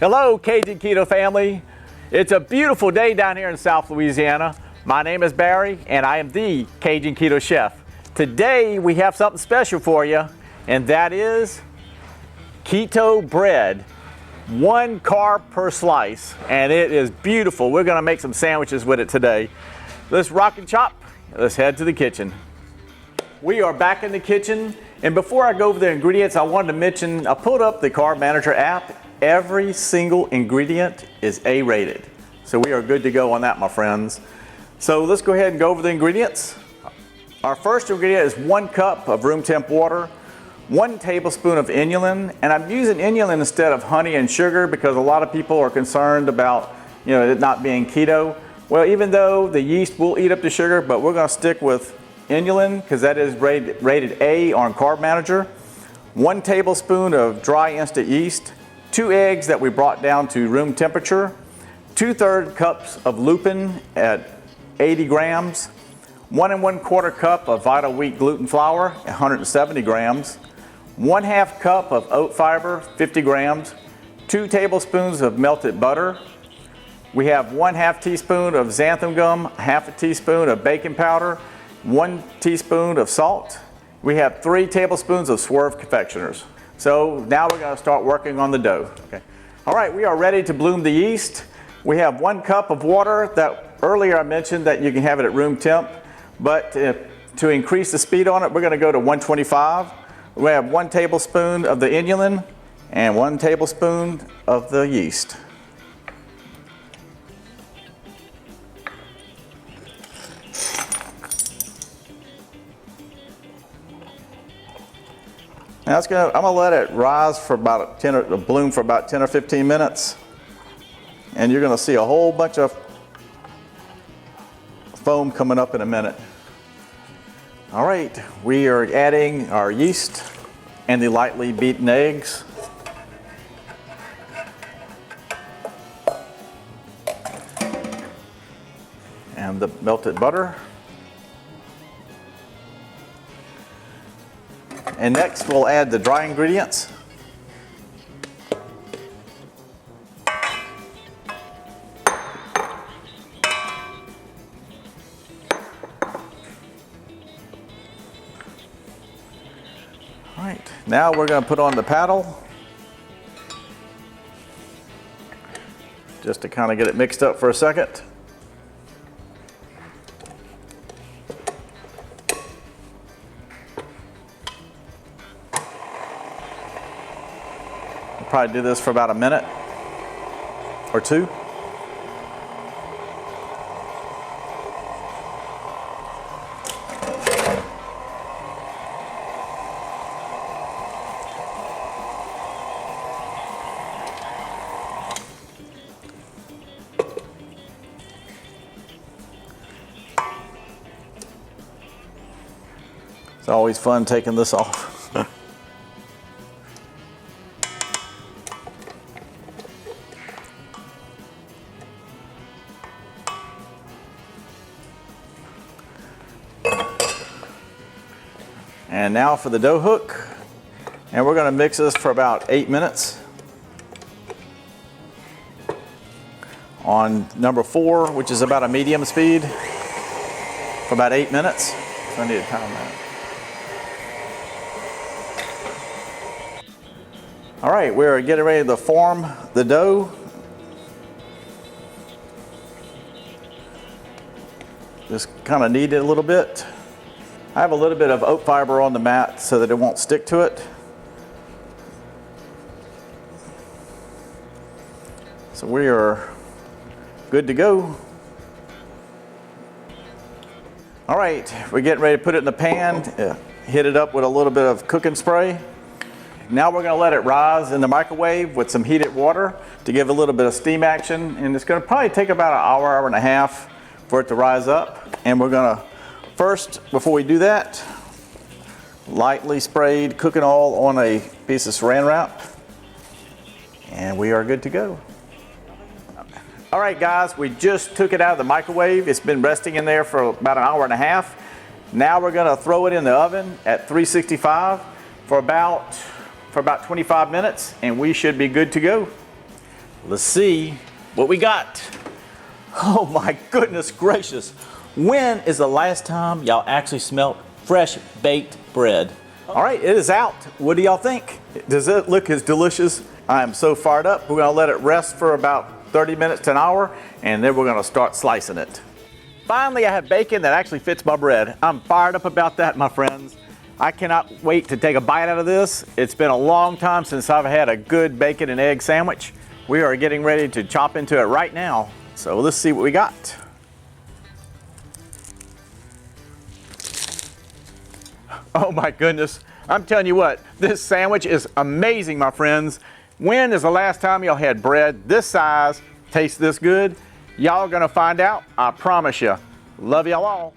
Hello, Cajun Keto family. It's a beautiful day down here in South Louisiana. My name is Barry, and I am the Cajun Keto Chef. Today, we have something special for you, and that is keto bread. 1 carb per slice, and it is beautiful. We're gonna make some sandwiches with it today. Let's rock and chop. Let's head to the kitchen. We are back in the kitchen, and before I go over the ingredients, I wanted to mention, I pulled up the Carb Manager app. Every single ingredient is A-rated. So we are good to go on that, my friends. So let's go ahead and go over the ingredients. Our first ingredient is 1 cup of room temp water, 1 tablespoon of inulin, and I'm using inulin instead of honey and sugar because a lot of people are concerned about, it not being keto. Well, even though the yeast will eat up the sugar, but we're gonna stick with inulin because that is rated A on Carb Manager. 1 tablespoon of dry instant yeast, 2 eggs that we brought down to room temperature, 2/3 cups of Lupin at 80 grams, 1 1/4 cup of Vital Wheat gluten flour, 170 grams, 1/2 cup of oat fiber, 50 grams, 2 tablespoons of melted butter. We have 1/2 teaspoon of xanthan gum, 1/2 teaspoon of baking powder, 1 teaspoon of salt. We have 3 tablespoons of Swerve confectioners. So now we're going to start working on the dough. Okay. All right, we are ready to bloom the yeast. We have 1 cup of water that earlier I mentioned that you can have it at room temp, but to increase the speed on it, we're going to go to 125. We have 1 tablespoon of the inulin and 1 tablespoon of the yeast. Now I'm gonna let it rise for about bloom for about 10 or 15 minutes. And you're gonna see a whole bunch of foam coming up in a minute. All right, we are adding our yeast and the lightly beaten eggs. And the melted butter. And next we'll add the dry ingredients. All right, now we're going to put on the paddle. Just to kind of get it mixed up for a second. Probably do this for about a minute or 2. It's always fun taking this off. And now for the dough hook, and we're going to mix this for about 8 minutes on number 4, which is about a medium speed, for about 8 minutes. So I need to time that. All right, we're getting ready to form the dough. Just kind of knead it a little bit. I have a little bit of oat fiber on the mat so that it won't stick to it. So we are good to go. All right, we're getting ready to put it in the pan, hit it up with a little bit of cooking spray. Now we're going to let it rise in the microwave with some heated water to give a little bit of steam action, and it's going to probably take about an hour, hour and a half for it to rise up. And we're going to first, before we do that, lightly sprayed cooking oil on a piece of saran wrap, and we are good to go. All right, guys, we just took it out of the microwave. It's been resting in there for about an hour and a half. Now we're gonna throw it in the oven at 365 for about 25 minutes, and we should be good to go. Let's see what we got. Oh my goodness gracious. When is the last time y'all actually smelt fresh baked bread? All right, it is out. What do y'all think? Does it look as delicious? I am so fired up. We're gonna let it rest for about 30 minutes to an hour, and then we're gonna start slicing it. Finally, I have bacon that actually fits my bread. I'm fired up about that, my friends. I cannot wait to take a bite out of this. It's been a long time since I've had a good bacon and egg sandwich. We are getting ready to chop into it right now. So let's see what we got. Oh my goodness. I'm telling you what, this sandwich is amazing, my friends. When is the last time y'all had bread this size, taste this good? Y'all are gonna find out, I promise you. Love y'all all.